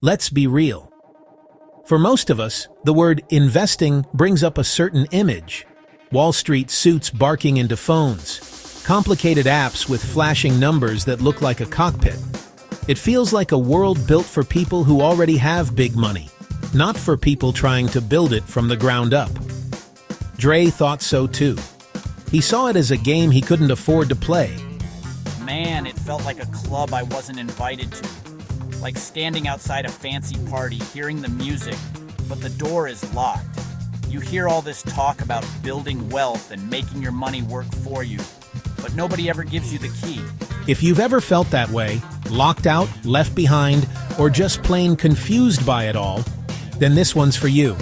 Let's be real. For most of us, the word investing brings up a certain image. Wall Street suits barking into phones, complicated apps with flashing numbers that look like a cockpit. It feels like a world built for people who already have big money, not for people trying to build it from the ground up. Dre thought so too. He saw it as a game he couldn't afford to play. Man, it felt like a club I wasn't invited to. Like standing outside a fancy party, hearing the music, but the door is locked. You hear all this talk about building wealth and making your money work for you, but nobody ever gives you the key. If you've ever felt that way, locked out, left behind, or just plain confused by it all, then this one's for you.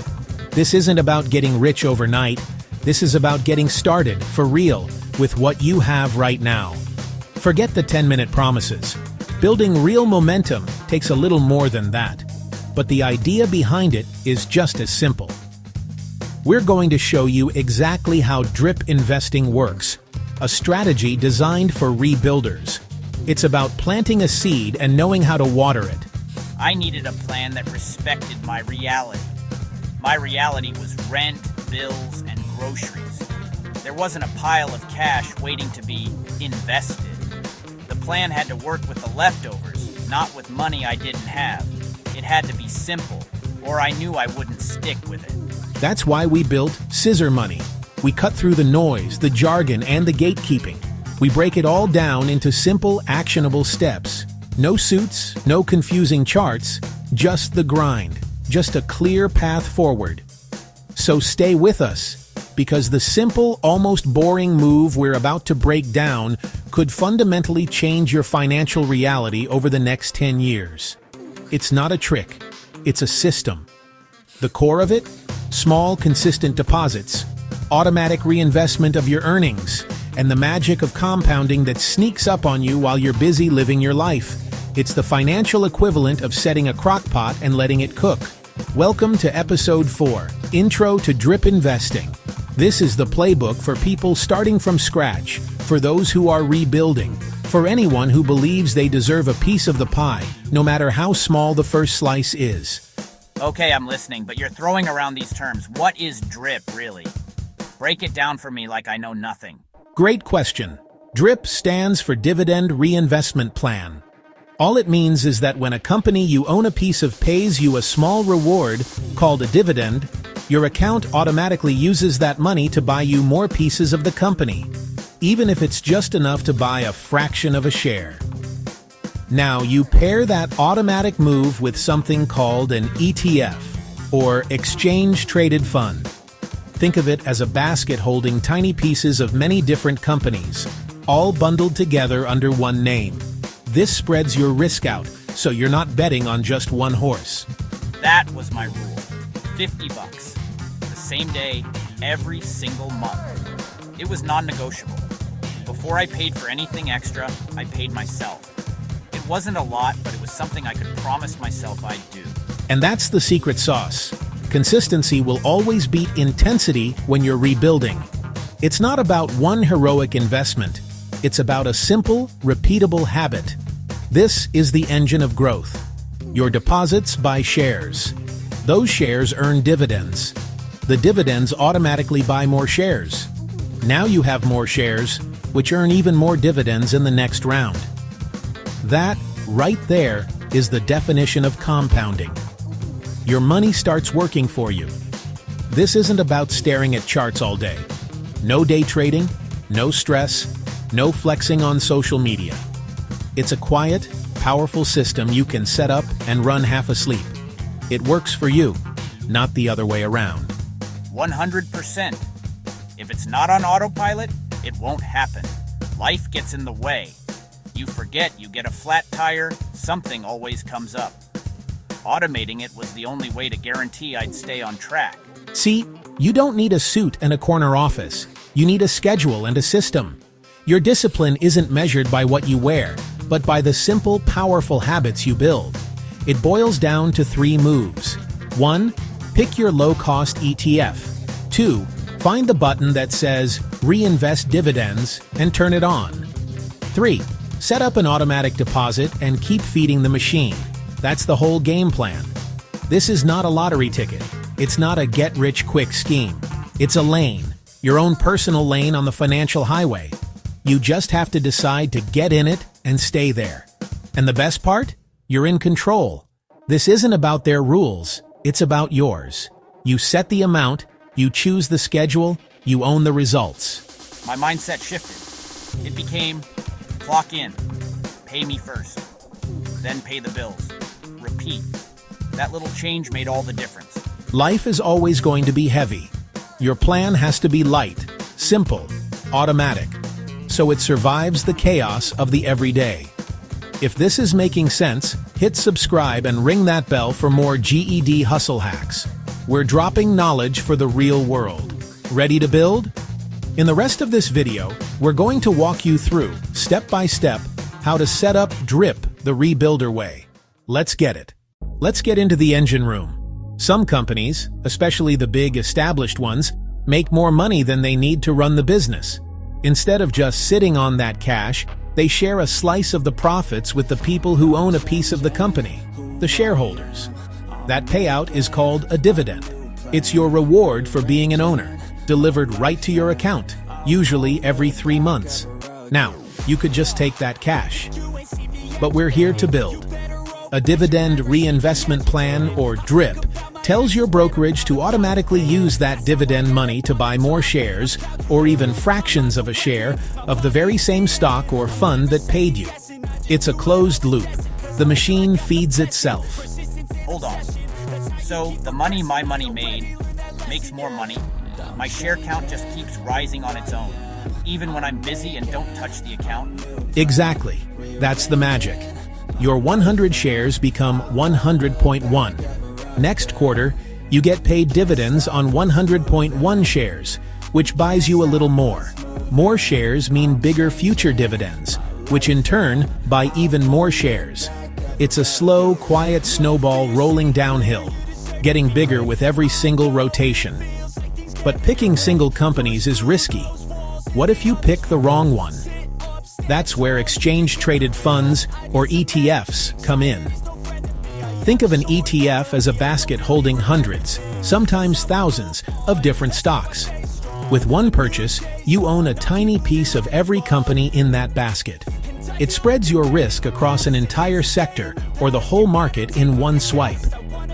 This isn't about getting rich overnight. This is about getting started, for real, with what you have right now. Forget the 10-minute promises. Building real momentum takes a little more than that, but the idea behind it is just as simple. We're going to show you exactly how drip investing works, a strategy designed for rebuilders. It's about planting a seed and knowing how to water it. I needed a plan that respected my reality. My reality was rent, bills, and groceries. There wasn't a pile of cash waiting to be invested. The plan had to work with the leftovers, not with money I didn't have. It had to be simple, or I knew I wouldn't stick with it. That's why we built Scissormoney. We cut through the noise, the jargon, and the gatekeeping. We break it all down into simple, actionable steps. No suits, no confusing charts, just the grind, just a clear path forward. So stay with us, because the simple, almost boring move we're about to break down could fundamentally change your financial reality over the next 10 years. It's not a trick, it's a system. The core of it? Small, consistent deposits, automatic reinvestment of your earnings, and the magic of compounding that sneaks up on you while you're busy living your life. It's the financial equivalent of setting a crock pot and letting it cook. Welcome to Episode 4, Intro to Drip Investing. This is the playbook for people starting from scratch, for those who are rebuilding, for anyone who believes they deserve a piece of the pie, no matter how small the first slice is. Okay, I'm listening, but you're throwing around these terms. What is drip, really? Break it down for me like I know nothing. Great question. DRIP stands for Dividend Reinvestment Plan. All it means is that when a company you own a piece of pays you a small reward, called a dividend, your account automatically uses that money to buy you more pieces of the company, even if it's just enough to buy a fraction of a share. Now, you pair that automatic move with something called an ETF, or Exchange Traded Fund. Think of it as a basket holding tiny pieces of many different companies, all bundled together under one name. This spreads your risk out, so you're not betting on just one horse. That was my rule. $50. The same day, every single month. It was non-negotiable. Before I paid for anything extra, I paid myself. It wasn't a lot, but it was something I could promise myself I'd do. And that's the secret sauce. Consistency will always beat intensity when you're rebuilding. It's not about one heroic investment. It's about a simple, repeatable habit. This is the engine of growth. Your deposits buy shares. Those shares earn dividends. The dividends automatically buy more shares. Now you have more shares, which earn even more dividends in the next round. That, right there, is the definition of compounding. Your money starts working for you. This isn't about staring at charts all day. No day trading, no stress, no flexing on social media. It's a quiet, powerful system you can set up and run half asleep. It works for you, not the other way around. 100%. If it's not on autopilot, it won't happen. Life gets in the way. You forget, you get a flat tire, something always comes up. Automating it was the only way to guarantee I'd stay on track. See, you don't need a suit and a corner office. You need a schedule and a system. Your discipline isn't measured by what you wear, but by the simple, powerful habits you build. It boils down to 3 moves. 1. Pick your low-cost ETF. 2. Find the button that says Reinvest Dividends and turn it on. 3. Set up an automatic deposit and keep feeding the machine. That's the whole game plan. This is not a lottery ticket. It's not a get-rich-quick scheme. It's a lane, your own personal lane on the financial highway. You just have to decide to get in it and stay there. And the best part? You're in control. This isn't about their rules, it's about yours. You set the amount, you choose the schedule, you own the results. My mindset shifted. It became, clock in, pay me first, then pay the bills. Repeat. That little change made all the difference. Life is always going to be heavy. Your plan has to be light, simple, automatic, so it survives the chaos of the everyday. If this is making sense, hit subscribe and ring that bell for more GED hustle hacks. We're dropping knowledge for the real world. Ready to build? In the rest of this video, we're going to walk you through, step by step, how to set up DRIP the rebuilder way. Let's get it. Let's get into the engine room. Some companies, especially the big established ones, make more money than they need to run the business. Instead of just sitting on that cash, they share a slice of the profits with the people who own a piece of the company, the shareholders. That payout is called a dividend. It's your reward for being an owner, delivered right to your account, usually every 3 months. Now, you could just take that cash. But we're here to build. A dividend reinvestment plan, or DRIP, tells your brokerage to automatically use that dividend money to buy more shares, or even fractions of a share, of the very same stock or fund that paid you. It's a closed loop. The machine feeds itself. Hold on. So the money my money made makes more money. My share count just keeps rising on its own, even when I'm busy and don't touch the account. Exactly. That's the magic. Your 100 shares become 100.1. Next quarter, you get paid dividends on 100.1 shares, which buys you a little more. More shares mean bigger future dividends, which in turn buy even more shares. It's a slow, quiet snowball rolling downhill, getting bigger with every single rotation. But picking single companies is risky. What if you pick the wrong one? That's where exchange-traded funds, or ETFs, come in. Think of an ETF as a basket holding hundreds, sometimes thousands, of different stocks. With one purchase, you own a tiny piece of every company in that basket. It spreads your risk across an entire sector or the whole market in one swipe.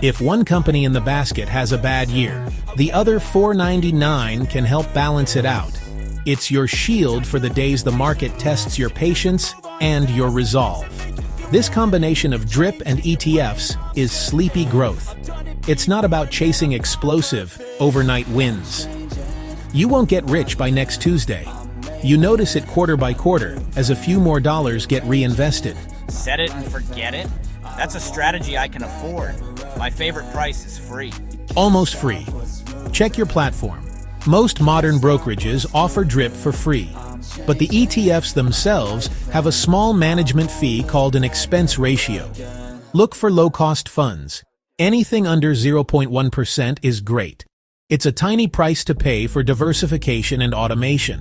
If one company in the basket has a bad year, the other 499 can help balance it out. It's your shield for the days the market tests your patience and your resolve. This combination of DRIP and ETFs is sleepy growth. It's not about chasing explosive, overnight wins. You won't get rich by next Tuesday. You notice it quarter by quarter as a few more dollars get reinvested. Set it and forget it? That's a strategy I can afford. My favorite price is free. Almost free. Check your platform. Most modern brokerages offer DRIP for free, but the ETFs themselves have a small management fee called an expense ratio. Look for low-cost funds. Anything under 0.1% is great. It's a tiny price to pay for diversification and automation.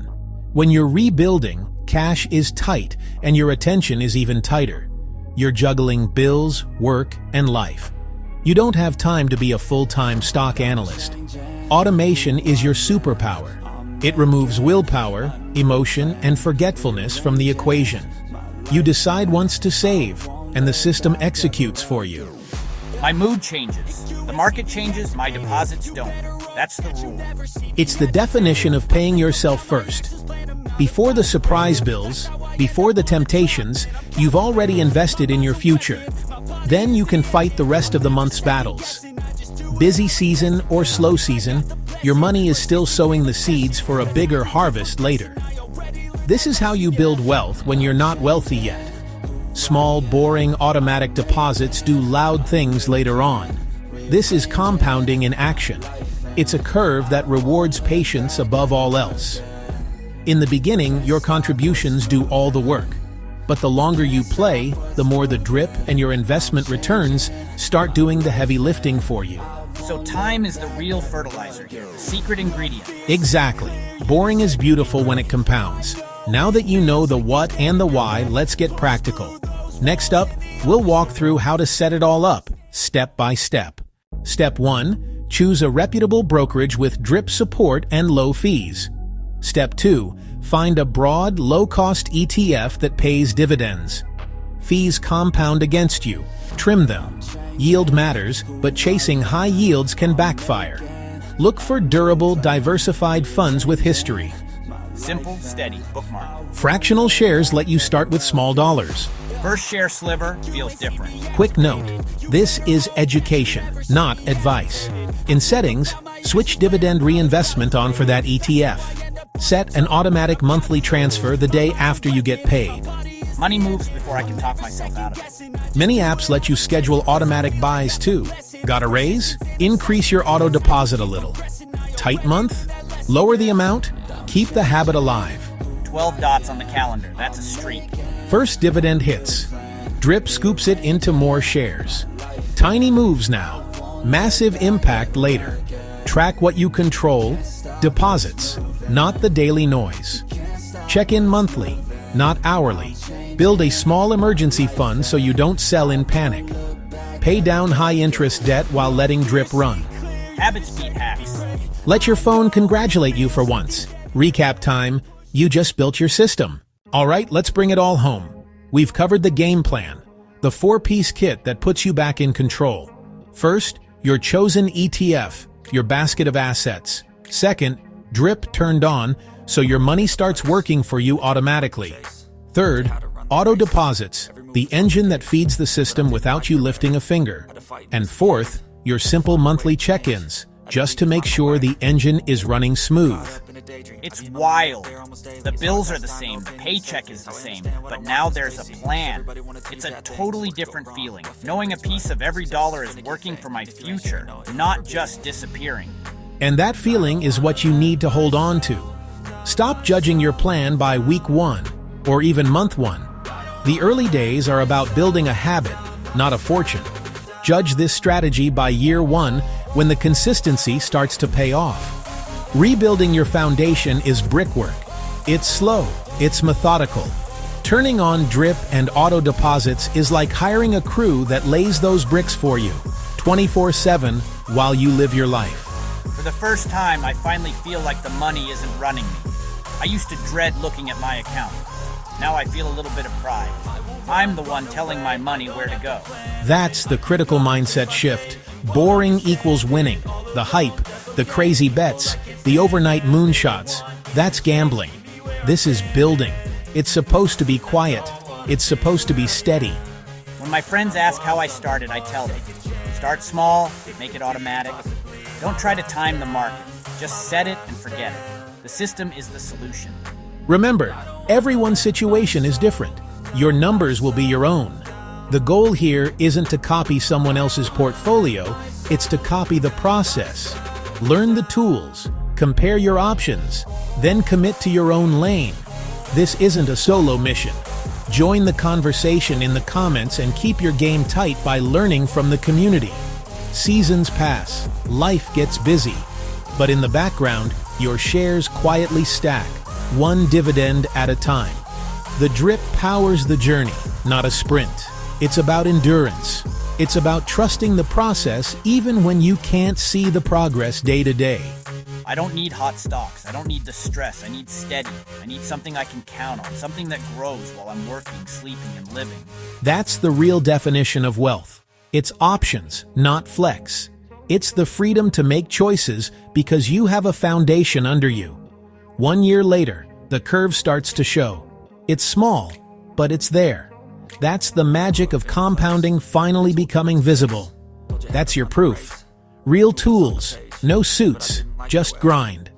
When you're rebuilding, cash is tight and your attention is even tighter. You're juggling bills, work, and life. You don't have time to be a full-time stock analyst. Automation is your superpower. It removes willpower, emotion, and forgetfulness from the equation. You decide once to save, and the system executes for you. My mood changes. The market changes, my deposits don't. That's the rule. It's the definition of paying yourself first. Before the surprise bills, before the temptations, you've already invested in your future. Then you can fight the rest of the month's battles. Busy season or slow season, your money is still sowing the seeds for a bigger harvest later. This is how you build wealth when you're not wealthy yet. Small, boring, automatic deposits do loud things later on. This is compounding in action. It's a curve that rewards patience above all else. In the beginning, your contributions do all the work. But the longer you play, the more the DRIP and your investment returns start doing the heavy lifting for you. So time is the real fertilizer here, the secret ingredient. Exactly. Boring is beautiful when it compounds. Now that you know the what and the why, let's get practical. Next up, we'll walk through how to set it all up, step by step. Step 1. Choose a reputable brokerage with drip support and low fees. Step 2. Find a broad, low-cost ETF that pays dividends. Fees compound against you. Trim them. Yield matters, but chasing high yields can backfire. Look for durable, diversified funds with history. Simple, steady, bookmark. Fractional shares let you start with small dollars. First share sliver feels different. Quick note, this is education, not advice. In settings, switch dividend reinvestment on for that ETF. Set an automatic monthly transfer the day after you get paid. Money moves before I can talk myself out of it. Many apps let you schedule automatic buys too. Got a raise? Increase your auto deposit a little. Tight month? Lower the amount? Keep the habit alive. 12 dots on the calendar, that's a streak. First dividend hits. Drip scoops it into more shares. Tiny moves now. Massive impact later. Track what you control. Deposits, not the daily noise. Check in monthly, not hourly. Build a small emergency fund so you don't sell in panic. Pay down high-interest debt while letting drip run. Habits beat hacks. Let your phone congratulate you for once. Recap time, you just built your system. All right, let's bring it all home. We've covered the game plan, the 4-piece kit that puts you back in control. First, your chosen ETF, your basket of assets. Second, drip turned on, so your money starts working for you automatically. Third, auto deposits, the engine that feeds the system without you lifting a finger. And fourth, your simple monthly check-ins, just to make sure the engine is running smooth. It's wild. The bills are the same, the paycheck is the same, but now there's a plan. It's a totally different feeling, knowing a piece of every dollar is working for my future, not just disappearing. And that feeling is what you need to hold on to. Stop judging your plan by week 1 or even month 1. The early days are about building a habit, not a fortune. Judge this strategy by year 1 when the consistency starts to pay off. Rebuilding your foundation is brickwork. It's slow, it's methodical. Turning on drip and auto deposits is like hiring a crew that lays those bricks for you, 24/7 while you live your life. For the first time, I finally feel like the money isn't running me. I used to dread looking at my account. Now I feel a little bit of pride. I'm the one telling my money where to go. That's the critical mindset shift. Boring equals winning. The hype, the crazy bets, the overnight moonshots, that's gambling. This is building. It's supposed to be quiet. It's supposed to be steady. When my friends ask how I started, I tell them, start small, make it automatic. Don't try to time the market. Just set it and forget it. The system is the solution. Remember, everyone's situation is different. Your numbers will be your own. The goal here isn't to copy someone else's portfolio, it's to copy the process. Learn the tools, compare your options, then commit to your own lane. This isn't a solo mission. Join the conversation in the comments and keep your game tight by learning from the community. Seasons pass, life gets busy, but in the background, your shares quietly stack, one dividend at a time. The drip powers the journey, not a sprint. It's about endurance. It's about trusting the process even when you can't see the progress day to day. I don't need hot stocks. I don't need the stress. I need steady. I need something I can count on, something that grows while I'm working, sleeping, and living. That's the real definition of wealth. It's options, not flex. It's the freedom to make choices because you have a foundation under you. 1 year later, the curve starts to show. It's small, but it's there. That's the magic of compounding finally becoming visible. That's your proof. Real tools, no suits, just grind.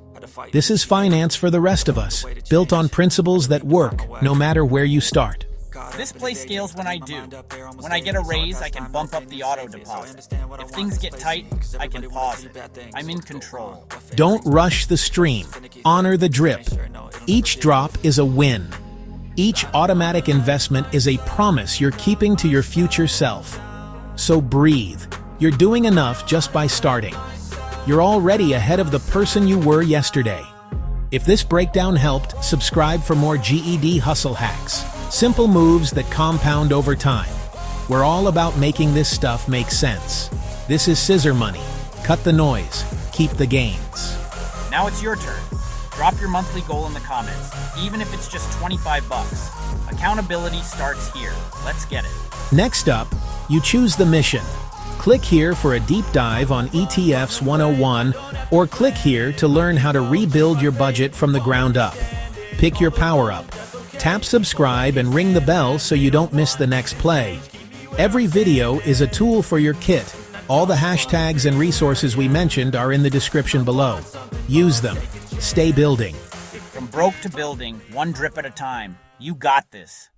This is finance for the rest of us, built on principles that work no matter where you start. This play scales when I do. When I get a raise, I can bump up the auto deposit. If things get tight, I can pause it. I'm in control. Don't rush the stream. Honor the drip. Each drop is a win. Each automatic investment is a promise you're keeping to your future self. So breathe. You're doing enough just by starting. You're already ahead of the person you were yesterday. If this breakdown helped, subscribe for more GED hustle hacks. Simple moves that compound over time. We're all about making this stuff make sense. This is Scissor Money. Cut the noise, keep the gains. Now it's your turn. Drop your monthly goal in the comments, even if it's just 25 bucks. Accountability starts here. Let's get it. Next up, you choose the mission. Click here for a deep dive on ETFs 101, or click here to learn how to rebuild your budget from the ground up. Pick your power up. Tap subscribe and ring the bell so you don't miss the next play. Every video is a tool for your kit. All the hashtags and resources we mentioned are in the description below. Use them. Stay building. From broke to building, one drip at a time. You got this.